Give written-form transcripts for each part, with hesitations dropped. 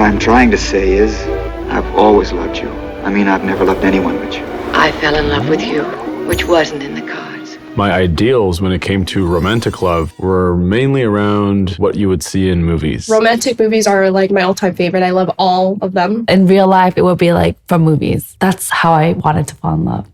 I'm trying to say is, I've always loved you. I mean, I've never loved anyone but you. I fell in love with you, which wasn't in the cards. My ideals when it came to romantic love were mainly around what you would see in movies. Romantic movies are like my all-time favorite. I love all of them. In real life, it would be like from movies. That's how I wanted to fall in love.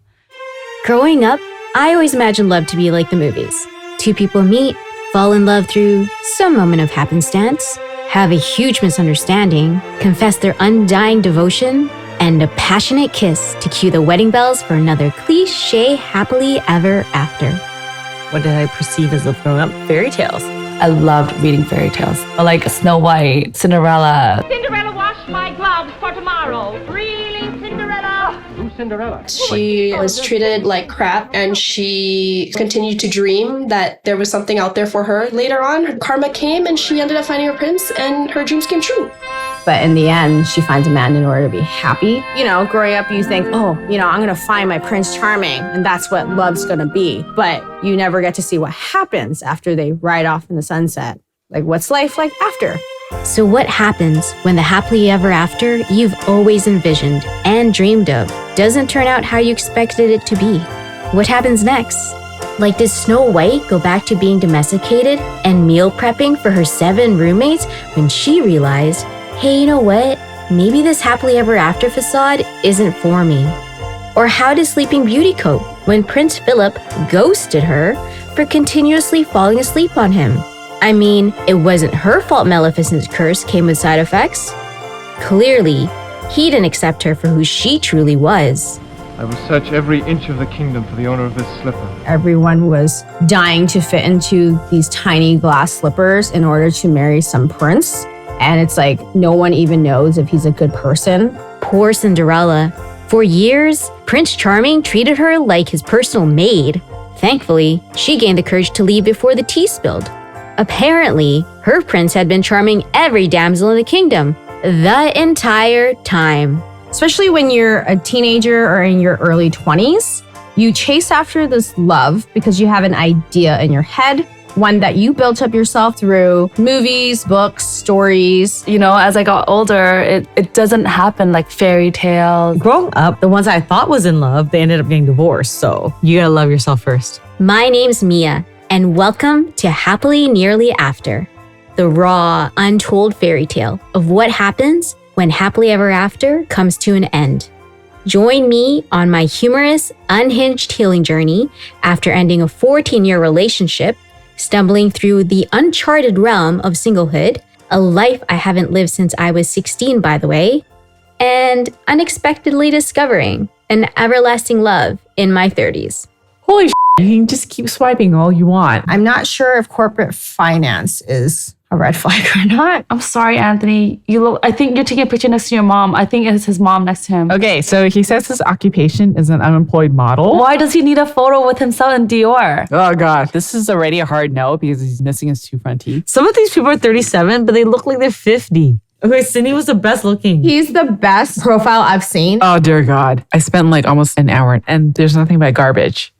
Growing up, I always imagined love to be like the movies. Two people meet, fall in love through some moment of happenstance, have a huge misunderstanding, confess their undying devotion, and a passionate kiss to cue the wedding bells for another cliché happily ever after. What did I perceive as growing up? Fairy tales. I loved reading fairy tales, like Snow White, Cinderella. Cinderella, wash my gloves for tomorrow. Really, Cinderella? Who's Cinderella? She was treated like crap, and she continued to dream that there was something out there for her. Later on, karma came, and she ended up finding her prince, and her dreams came true. But in the end, she finds a man in order to be happy. You know, growing up, you think, oh, I'm going to find my Prince Charming, and that's what love's going to be. But you never get to see what happens after they ride off in the sunset. Like, what's life like after? So what happens when the happily ever after you've always envisioned and dreamed of doesn't turn out how you expected it to be? What happens next? Like, does Snow White go back to being domesticated and meal prepping for her 7 roommates when she realized, hey, you know what? Maybe this happily ever after facade isn't for me. Or how does Sleeping Beauty cope when Prince Philip ghosted her for continuously falling asleep on him? I mean, it wasn't her fault Maleficent's curse came with side effects. Clearly, he didn't accept her for who she truly was. I will search every inch of the kingdom for the owner of this slipper. Everyone was dying to fit into these tiny glass slippers in order to marry some prince. And it's like, no one even knows if he's a good person. Poor Cinderella. For years, Prince Charming treated her like his personal maid. Thankfully, she gained the courage to leave before the tea spilled. Apparently, her prince had been charming every damsel in the kingdom the entire time. Especially when you're a teenager or in your early 20s, you chase after this love because you have an idea in your head, one that you built up yourself through movies, books, stories. You know, as I got older, it doesn't happen like fairy tales. Growing up, the ones I thought was in love, they ended up getting divorced. So you gotta love yourself first. My name's Mia, and welcome to Happily Nearly After, the raw, untold fairy tale of what happens when happily ever after comes to an end. Join me on my humorous, unhinged healing journey after ending a 14-year relationship, stumbling through the uncharted realm of singlehood, a life I haven't lived since I was 16, by the way, and unexpectedly discovering an everlasting love in my 30s. Holy shit, you can just keep swiping all you want. I'm not sure if corporate finance is a red flag or not. I'm sorry, Anthony. I think you're taking a picture next to your mom. I think it's his mom next to him. Okay, so he says his occupation is an unemployed model. Why does he need a photo with himself in Dior? Oh God, this is already a hard no because he's missing his 2 front teeth. Some of these people are 37, but they look like they're 50. Okay, Cindy was the best looking. He's the best profile I've seen. Oh dear God. I spent like almost an hour and there's nothing but garbage.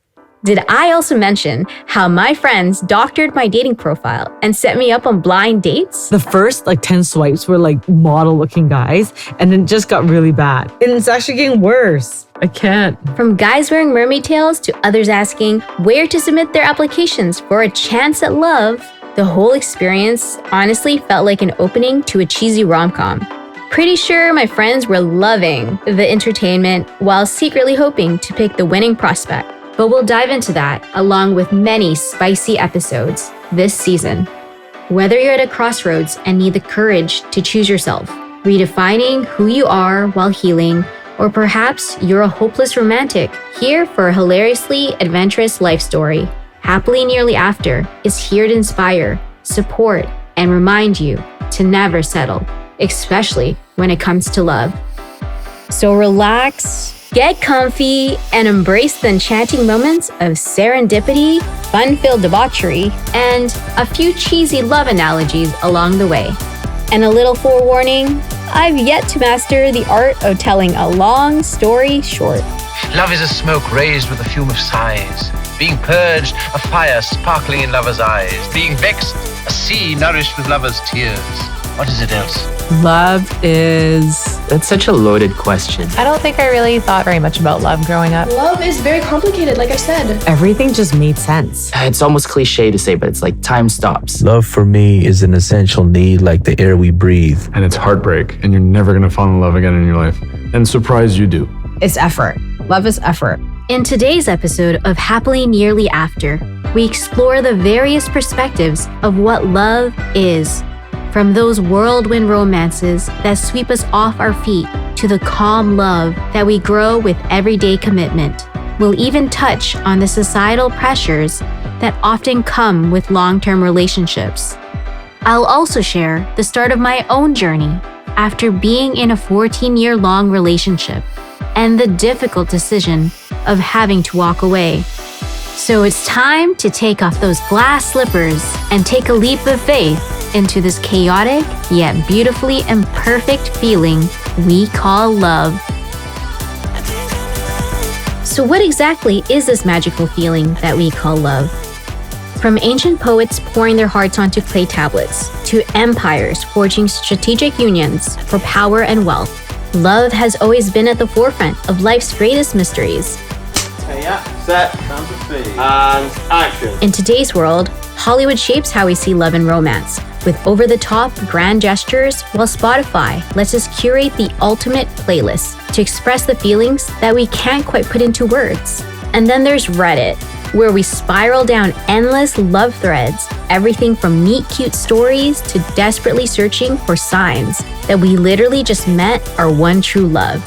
Did I also mention how my friends doctored my dating profile and set me up on blind dates? The first 10 swipes were like model looking guys, and then it just got really bad. And it's actually getting worse. I can't. From guys wearing mermaid tails to others asking where to submit their applications for a chance at love, the whole experience honestly felt like an opening to a cheesy rom-com. Pretty sure my friends were loving the entertainment while secretly hoping to pick the winning prospect. But we'll dive into that along with many spicy episodes this season. Whether you're at a crossroads and need the courage to choose yourself, redefining who you are while healing, or perhaps you're a hopeless romantic here for a hilariously adventurous life story, Happily Nearly After is here to inspire, support, and remind you to never settle, especially when it comes to love. So relax, get comfy, and embrace the enchanting moments of serendipity, fun-filled debauchery, and a few cheesy love analogies along the way. And a little forewarning, I've yet to master the art of telling a long story short. Love is a smoke raised with the fume of sighs, being purged, a fire sparkling in lovers' eyes, being vexed, a sea nourished with lovers' tears. What is it else? Love is. That's such a loaded question. I don't think I really thought very much about love growing up. Love is very complicated, like I said. Everything just made sense. It's almost cliche to say, but it's like time stops. Love for me is an essential need like the air we breathe. And it's heartbreak, and you're never going to fall in love again in your life. And surprise, you do. It's effort. Love is effort. In today's episode of Happily Nearly After, we explore the various perspectives of what love is. From those whirlwind romances that sweep us off our feet to the calm love that we grow with everyday commitment. We'll even touch on the societal pressures that often come with long-term relationships. I'll also share the start of my own journey after being in a 14-year-long relationship and the difficult decision of having to walk away. So it's time to take off those glass slippers and take a leap of faith into this chaotic yet beautifully imperfect feeling we call love. So what exactly is this magical feeling that we call love? From ancient poets pouring their hearts onto clay tablets to empires forging strategic unions for power and wealth, love has always been at the forefront of life's greatest mysteries. Okay, yeah, set, time to speed, and action. In today's world, Hollywood shapes how we see love and romance, with over-the-top grand gestures, while Spotify lets us curate the ultimate playlist to express the feelings that we can't quite put into words. And then there's Reddit, where we spiral down endless love threads, everything from meet cute stories to desperately searching for signs that we literally just met our one true love.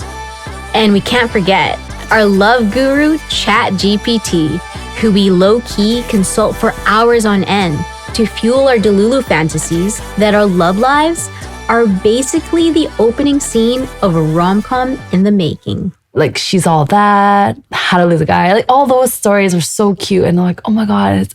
And we can't forget our love guru, ChatGPT, who we low-key consult for hours on end to fuel our Delulu fantasies that our love lives are basically the opening scene of a rom-com in the making. Like She's All That, How to Lose a Guy. Like all those stories are so cute. And they're like, oh my God,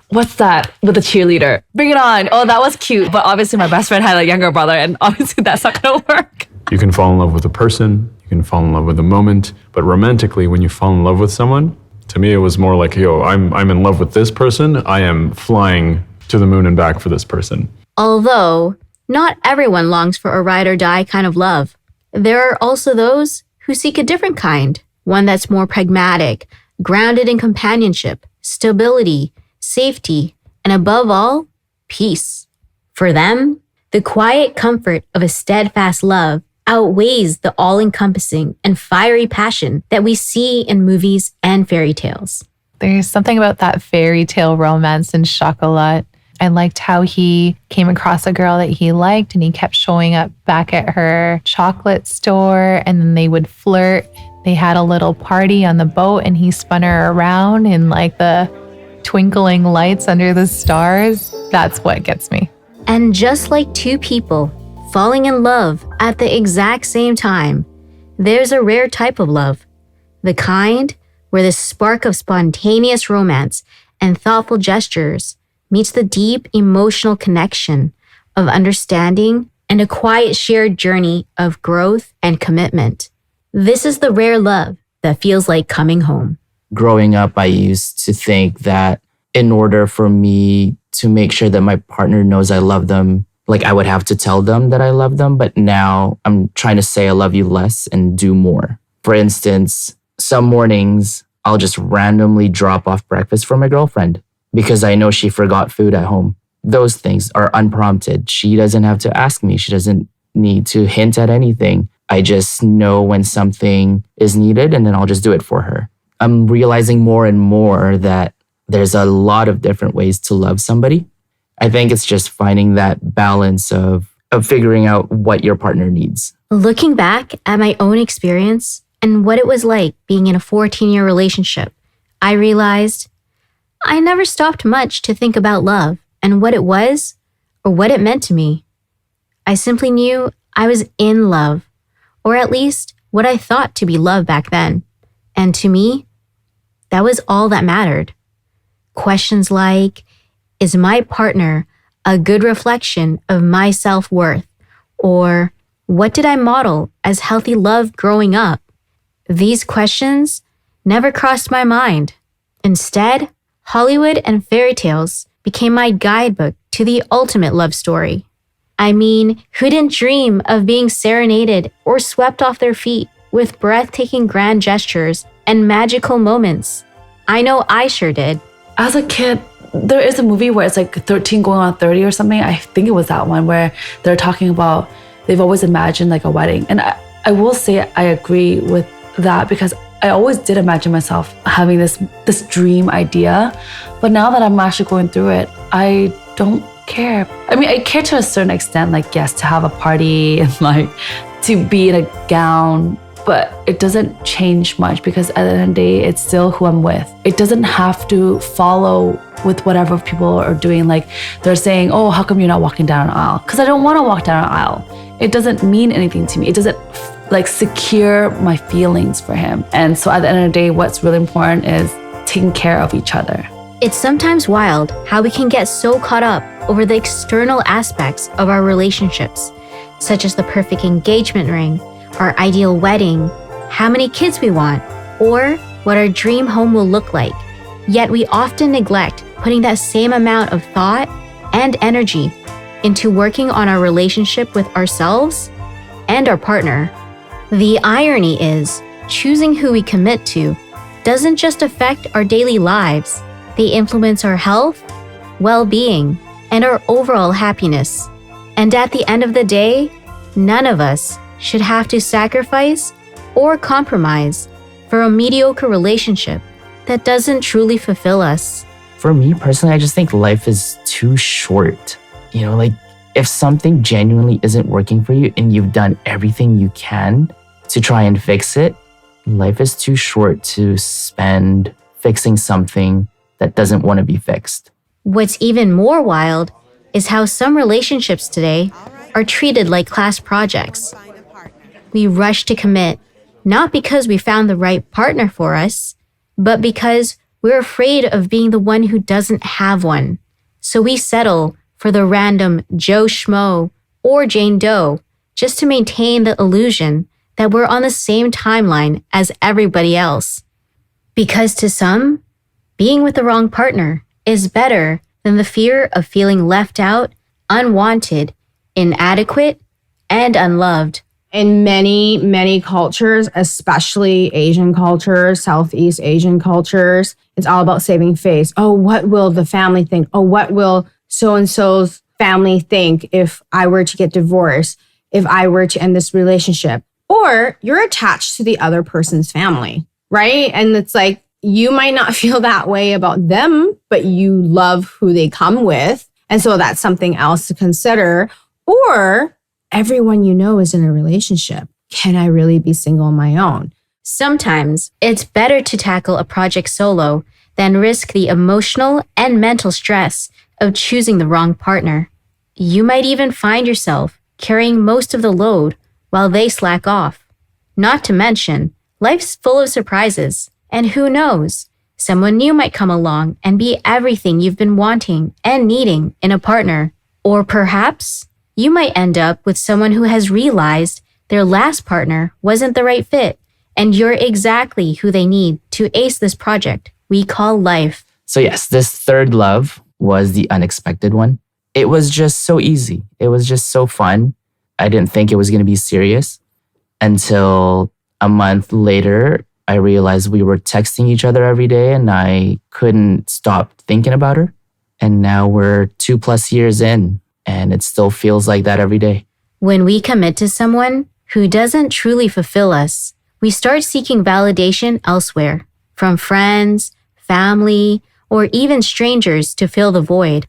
what's that with the cheerleader? Bring it on. Oh, that was cute. But obviously my best friend had a younger brother and obviously that's not gonna work. You can fall in love with a person, you can fall in love with a moment, but romantically, when you fall in love with someone, to me it was more like, yo, I'm in love with this person, I am flying to the moon and back for this person. Although, not everyone longs for a ride or die kind of love. There are also those who seek a different kind, one that's more pragmatic, grounded in companionship, stability, safety, and above all, peace. For them, the quiet comfort of a steadfast love outweighs the all-encompassing and fiery passion that we see in movies and fairy tales. There's something about that fairy tale romance in Chocolat. I liked how he came across a girl that he liked and he kept showing up back at her chocolate store and then they would flirt. They had a little party on the boat and he spun her around in like the twinkling lights under the stars. That's what gets me. And just like two people falling in love at the exact same time, there's a rare type of love. The kind where the spark of spontaneous romance and thoughtful gestures meets the deep emotional connection of understanding and a quiet shared journey of growth and commitment. This is the rare love that feels like coming home. Growing up, I used to think that in order for me to make sure that my partner knows I love them, like I would have to tell them that I love them. But now I'm trying to say I love you less and do more. For instance, some mornings I'll just randomly drop off breakfast for my girlfriend because I know she forgot food at home. Those things are unprompted. She doesn't have to ask me. She doesn't need to hint at anything. I just know when something is needed and then I'll just do it for her. I'm realizing more and more that there's a lot of different ways to love somebody. I think it's just finding that balance of figuring out what your partner needs. Looking back at my own experience and what it was like being in a 14-year relationship, I realized I never stopped much to think about love and what it was or what it meant to me. I simply knew I was in love, or at least what I thought to be love back then. And to me, that was all that mattered. Questions like, is my partner a good reflection of my self-worth? Or what did I model as healthy love growing up? These questions never crossed my mind. Instead, Hollywood and fairy tales became my guidebook to the ultimate love story. I mean, who didn't dream of being serenaded or swept off their feet with breathtaking grand gestures and magical moments? I know I sure did. As a kid, there is a movie where it's like 13 going on 30 or something. I think it was that one where they're talking about they've always imagined like a wedding. And I will say I agree with that because I always did imagine myself having this dream idea. But now that I'm actually going through it, I don't care. I mean, I care to a certain extent, like, yes, to have a party and like to be in a gown, but it doesn't change much because at the end of the day, it's still who I'm with. It doesn't have to follow with whatever people are doing. Like they're saying, oh, how come you're not walking down an aisle? Because I don't want to walk down an aisle. It doesn't mean anything to me. It doesn't like secure my feelings for him. And so at the end of the day, what's really important is taking care of each other. It's sometimes wild how we can get so caught up over the external aspects of our relationships, such as the perfect engagement ring, our ideal wedding, how many kids we want, or what our dream home will look like. Yet we often neglect putting that same amount of thought and energy into working on our relationship with ourselves and our partner. The irony is, choosing who we commit to doesn't just affect our daily lives. They influence our health, well-being, and our overall happiness. And at the end of the day, none of us should have to sacrifice or compromise for a mediocre relationship that doesn't truly fulfill us. For me personally, I just think life is too short. You know, like if something genuinely isn't working for you and you've done everything you can to try and fix it, life is too short to spend fixing something that doesn't want to be fixed. What's even more wild is how some relationships today are treated like class projects. We rush to commit, not because we found the right partner for us, but because we're afraid of being the one who doesn't have one. So we settle for the random Joe Schmo or Jane Doe just to maintain the illusion that we're on the same timeline as everybody else. Because to some, being with the wrong partner is better than the fear of feeling left out, unwanted, inadequate, and unloved. In many, many cultures, especially Asian cultures, Southeast Asian cultures, it's all about saving face. Oh, what will the family think? Oh, what will so-and-so's family think if I were to get divorced, if I were to end this relationship? Or you're attached to the other person's family, right? And it's like, you might not feel that way about them, but you love who they come with. And so that's something else to consider. Or everyone you know is in a relationship. Can I really be single on my own? Sometimes it's better to tackle a project solo than risk the emotional and mental stress of choosing the wrong partner. You might even find yourself carrying most of the load while they slack off. Not to mention, life's full of surprises. And who knows, someone new might come along and be everything you've been wanting and needing in a partner. Or perhaps you might end up with someone who has realized their last partner wasn't the right fit, and you're exactly who they need to ace this project we call life. So yes, this third love was the unexpected one. It was just so easy. It was just so fun. I didn't think it was going to be serious until a month later. I realized we were texting each other every day and I couldn't stop thinking about her. And now we're 2+ years in and it still feels like that every day. When we commit to someone who doesn't truly fulfill us, we start seeking validation elsewhere, from friends, family, or even strangers to fill the void.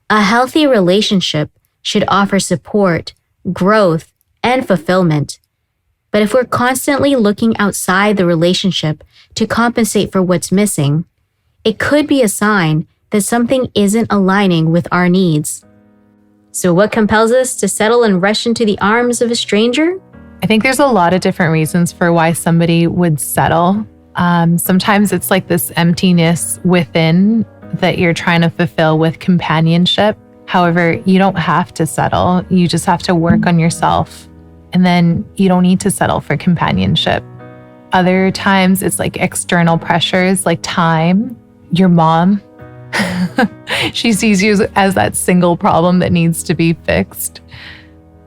A healthy relationship should offer support, growth, and fulfillment. But if we're constantly looking outside the relationship to compensate for what's missing, it could be a sign that something isn't aligning with our needs. So what compels us to settle and rush into the arms of a stranger? I think there's a lot of different reasons for why somebody would settle. Sometimes it's like this emptiness within that you're trying to fulfill with companionship. However, you don't have to settle. You just have to work on yourself. And then you don't need to settle for companionship. Other times it's like external pressures like time, your mom. She sees you as that single problem that needs to be fixed.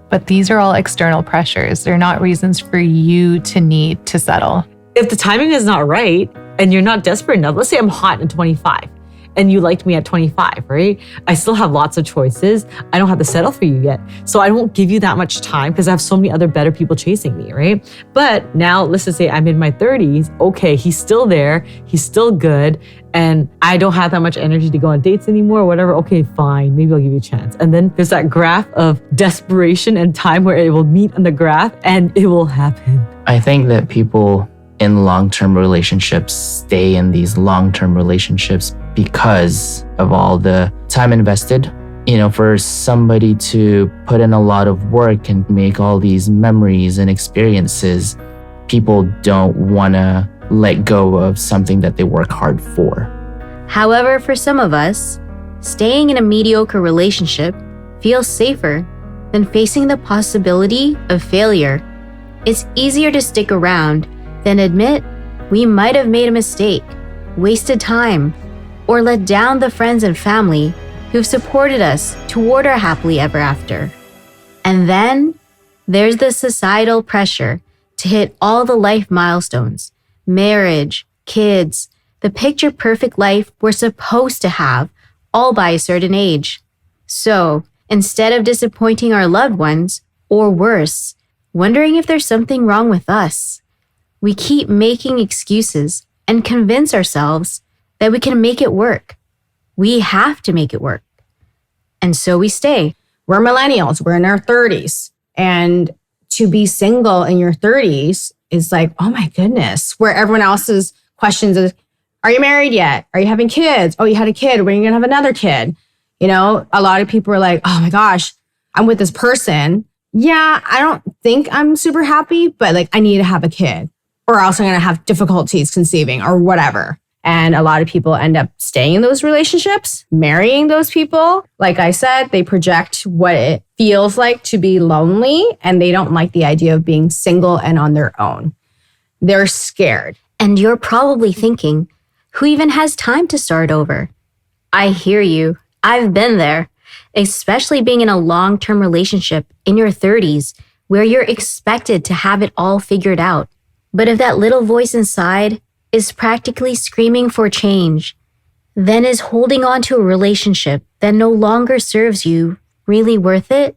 But these are all external pressures. They're not reasons for you to need to settle. If the timing is not right and you're not desperate enough, let's say I'm hot at 25 and you liked me at 25, right? I still have lots of choices. I don't have to settle for you yet. So I won't give you that much time because I have so many other better people chasing me, right? But now let's just say I'm in my 30s. Okay, he's still there. He's still good. And I don't have that much energy to go on dates anymore or whatever. Okay, fine. Maybe I'll give you a chance. And then there's that graph of desperation and time where it will meet on the graph and it will happen. I think that people in long-term relationships stay in these long-term relationships because of all the time invested. You know, for somebody to put in a lot of work and make all these memories and experiences, people don't want to let go of something that they work hard for. However, for some of us, staying in a mediocre relationship feels safer than facing the possibility of failure. It's easier to stick around than admit we might have made a mistake, wasted time, or let down the friends and family who've supported us toward our happily ever after. And then there's the societal pressure to hit all the life milestones, marriage, kids, the picture perfect life we're supposed to have, all by a certain age. So instead of disappointing our loved ones, or worse, wondering if there's something wrong with us, we keep making excuses and convince ourselves that we can make it work. We have to make it work. And so we stay. We're millennials. We're in our 30s. And to be single in your 30s is like, oh my goodness, where everyone else's questions is, are you married yet? Are you having kids? Oh, you had a kid. When are you going to have another kid? You know, a lot of people are like, oh my gosh, I'm with this person. Yeah, I don't think I'm super happy, but like I need to have a kid or else I'm going to have difficulties conceiving or whatever. And a lot of people end up staying in those relationships, marrying those people. Like I said, they project what it feels like to be lonely and they don't like the idea of being single and on their own. They're scared. And you're probably thinking, who even has time to start over? I hear you. I've been there, especially being in a long-term relationship in your 30s where you're expected to have it all figured out. But if that little voice inside is practically screaming for change, then is holding on to a relationship that no longer serves you really worth it?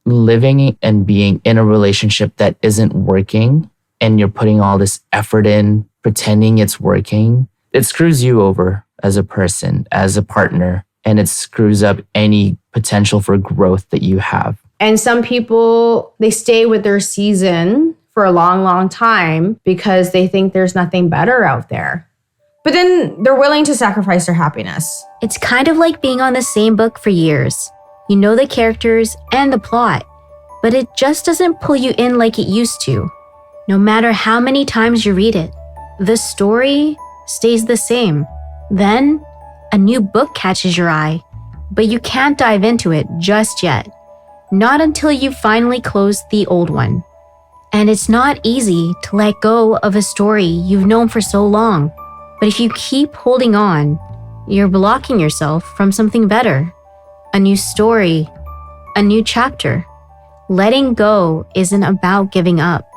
Living and being in a relationship that isn't working and you're putting all this effort in, pretending it's working, it screws you over as a person, as a partner, and it screws up any potential for growth that you have. And some people, they stay with their season for a long, long time because they think there's nothing better out there. But then they're willing to sacrifice their happiness. It's kind of like being on the same book for years. You know the characters and the plot, but it just doesn't pull you in like it used to. No matter how many times you read it, the story stays the same. Then a new book catches your eye, but you can't dive into it just yet. Not until you finally close the old one. And it's not easy to let go of a story you've known for so long. But if you keep holding on, you're blocking yourself from something better. A new story, a new chapter. Letting go isn't about giving up.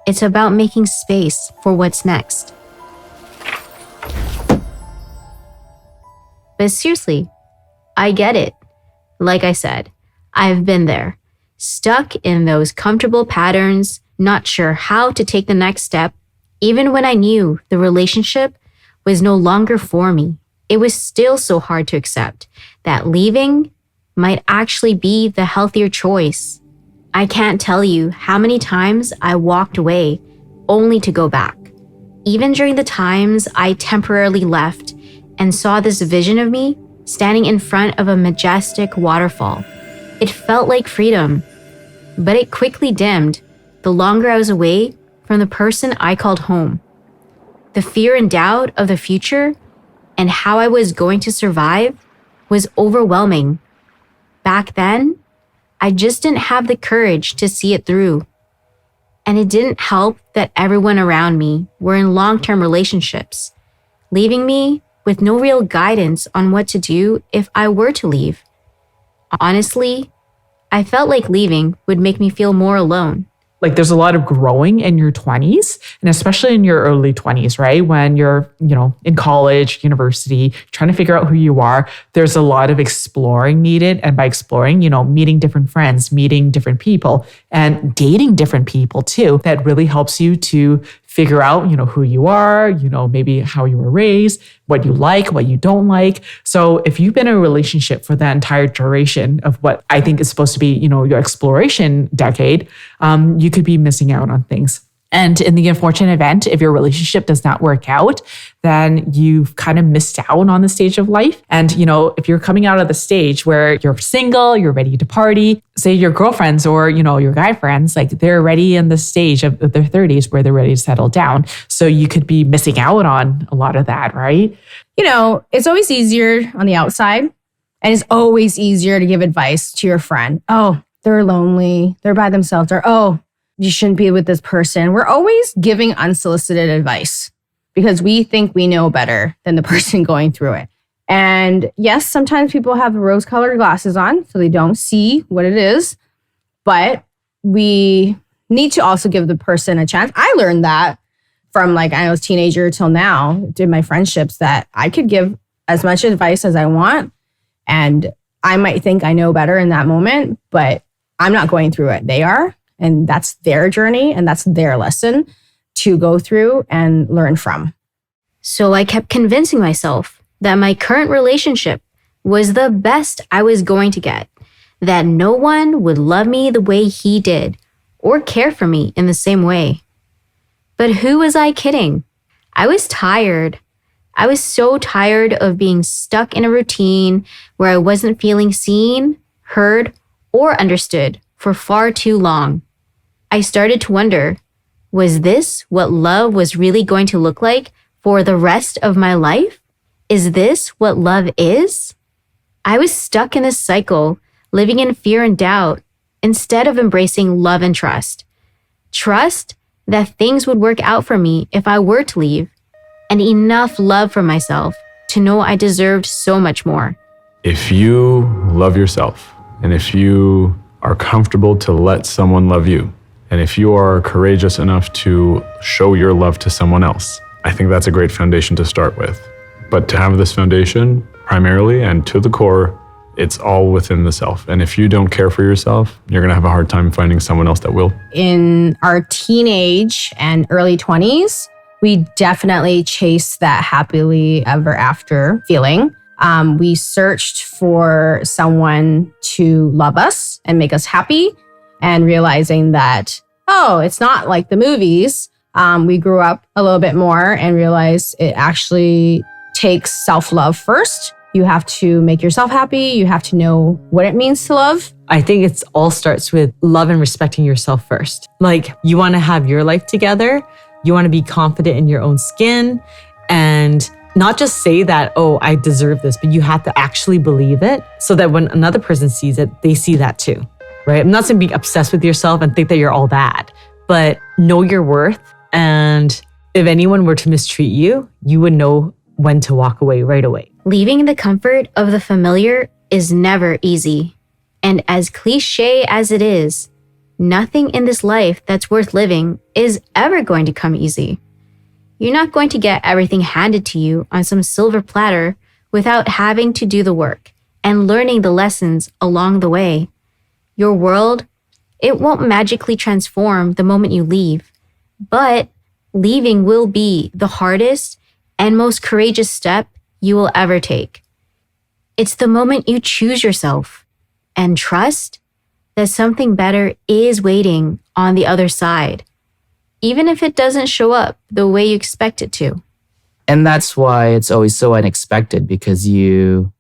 It's about making space for what's next. But seriously, I get it. Like I said, I've been there, stuck in those comfortable patterns, not sure how to take the next step. Even when I knew the relationship was no longer for me, it was still so hard to accept that leaving might actually be the healthier choice. I can't tell you how many times I walked away only to go back. Even during the times I temporarily left and saw this vision of me standing in front of a majestic waterfall. It felt like freedom, but it quickly dimmed the longer I was away from the person I called home. The fear and doubt of the future and how I was going to survive was overwhelming. Back then, I just didn't have the courage to see it through. And it didn't help that everyone around me were in long-term relationships, leaving me with no real guidance on what to do if I were to leave. Honestly, I felt like leaving would make me feel more alone. Like there's a lot of growing in your 20s and especially in your early 20s, right? When you're, in college, university, trying to figure out who you are, there's a lot of exploring needed. And by exploring, meeting different friends, meeting different people and dating different people too. That really helps you to figure out, who you are, maybe how you were raised, what you like, what you don't like. So if you've been in a relationship for the entire duration of what I think is supposed to be, your exploration decade, you could be missing out on things. And in the unfortunate event, if your relationship does not work out, then you've kind of missed out on the stage of life. And, if you're coming out of the stage where you're single, you're ready to party, say your girlfriends or, your guy friends, like they're already in the stage of their 30s where they're ready to settle down. So you could be missing out on a lot of that, right? It's always easier on the outside and it's always easier to give advice to your friend. Oh, they're lonely, they're by themselves, or oh, you shouldn't be with this person. We're always giving unsolicited advice because we think we know better than the person going through it. And yes, sometimes people have rose-colored glasses on, so they don't see what it is. But we need to also give the person a chance. I learned that from I was a teenager till now, in my friendships, that I could give as much advice as I want. And I might think I know better in that moment, but I'm not going through it. They are. And that's their journey and that's their lesson to go through and learn from. So I kept convincing myself that my current relationship was the best I was going to get, that no one would love me the way he did or care for me in the same way. But who was I kidding? I was tired. I was so tired of being stuck in a routine where I wasn't feeling seen, heard, or understood for far too long. I started to wonder, was this what love was really going to look like for the rest of my life? Is this what love is? I was stuck in this cycle, living in fear and doubt, instead of embracing love and trust. Trust that things would work out for me if I were to leave, and enough love for myself to know I deserved so much more. If you love yourself, and if you are comfortable to let someone love you, and if you are courageous enough to show your love to someone else, I think that's a great foundation to start with. But to have this foundation primarily and to the core, it's all within the self. And if you don't care for yourself, you're going to have a hard time finding someone else that will. In our teenage and early 20s, we definitely chased that happily ever after feeling. We searched for someone to love us and make us happy, and realizing that, it's not like the movies. We grew up a little bit more and realized it actually takes self-love first. You have to make yourself happy. You have to know what it means to love. I think it all starts with love and respecting yourself first. Like, you want to have your life together. You want to be confident in your own skin and not just say that, I deserve this, but you have to actually believe it so that when another person sees it, they see that too, right? I'm not saying being obsessed with yourself and think that you're all that, but know your worth. And if anyone were to mistreat you, you would know when to walk away right away. Leaving the comfort of the familiar is never easy. And as cliché as it is, nothing in this life that's worth living is ever going to come easy. You're not going to get everything handed to you on some silver platter without having to do the work and learning the lessons along the way. Your world, it won't magically transform the moment you leave, but leaving will be the hardest and most courageous step you will ever take. It's the moment you choose yourself and trust that something better is waiting on the other side, even if it doesn't show up the way you expect it to. And that's why it's always so unexpected, because you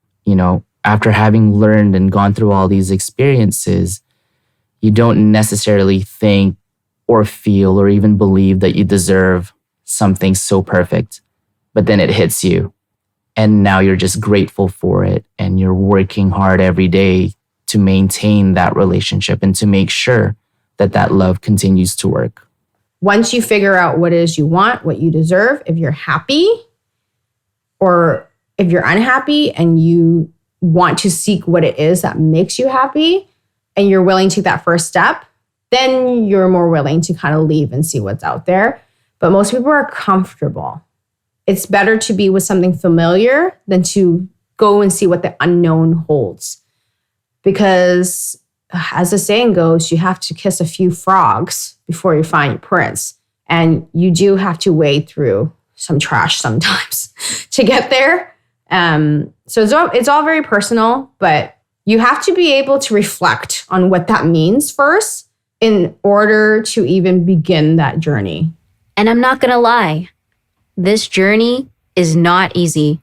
after having learned and gone through all these experiences, you don't necessarily think or feel or even believe that you deserve something so perfect. But then it hits you. And now you're just grateful for it. And you're working hard every day to maintain that relationship and to make sure that that love continues to work. Once you figure out what it is you want, what you deserve, if you're happy or if you're unhappy and you want to seek what it is that makes you happy and you're willing to take that first step, then you're more willing to kind of leave and see what's out there. But most people are comfortable. It's better to be with something familiar than to go and see what the unknown holds. Because as the saying goes, you have to kiss a few frogs before you find your prince. And you do have to wade through some trash sometimes to get there. So it's all very personal, but you have to be able to reflect on what that means first in order to even begin that journey. And I'm not gonna lie, this journey is not easy.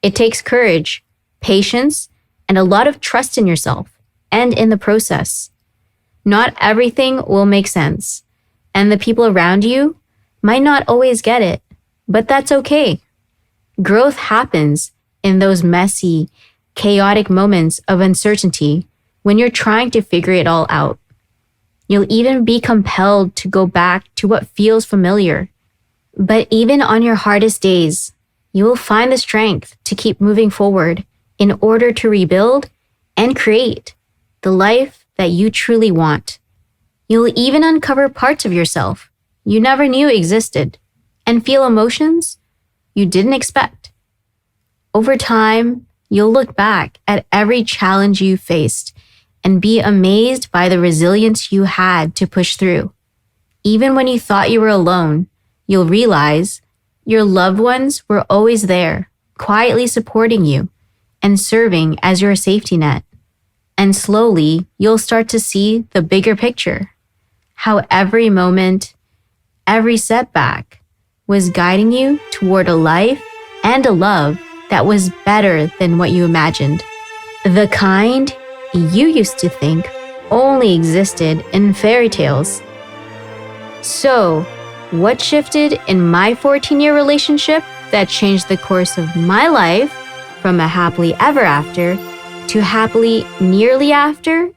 It takes courage, patience, and a lot of trust in yourself and in the process. Not everything will make sense, and the people around you might not always get it, but that's okay. Growth happens in those messy, chaotic moments of uncertainty when you're trying to figure it all out. You'll even be compelled to go back to what feels familiar. But even on your hardest days, you will find the strength to keep moving forward in order to rebuild and create the life that you truly want. You'll even uncover parts of yourself you never knew existed and feel emotions you didn't expect. Over time, you'll look back at every challenge you faced and be amazed by the resilience you had to push through. Even when you thought you were alone, you'll realize your loved ones were always there, quietly supporting you and serving as your safety net. And slowly, you'll start to see the bigger picture, how every moment, every setback was guiding you toward a life and a love that was better than what you imagined. The kind you used to think only existed in fairy tales. So, what shifted in my 14-year relationship that changed the course of my life from a happily ever after to happily nearly after?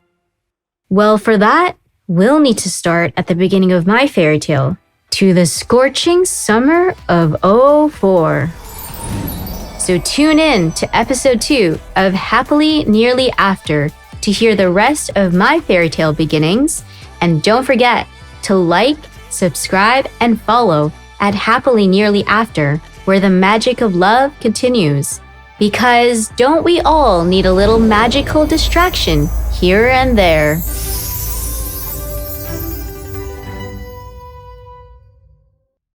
Well, for that, we'll need to start at the beginning of my fairy tale, to the scorching summer of '04. So tune in to episode 2 of Happily Nearly After to hear the rest of my fairy tale beginnings. And don't forget to like, subscribe, and follow at Happily Nearly After, where the magic of love continues. Because don't we all need a little magical distraction here and there?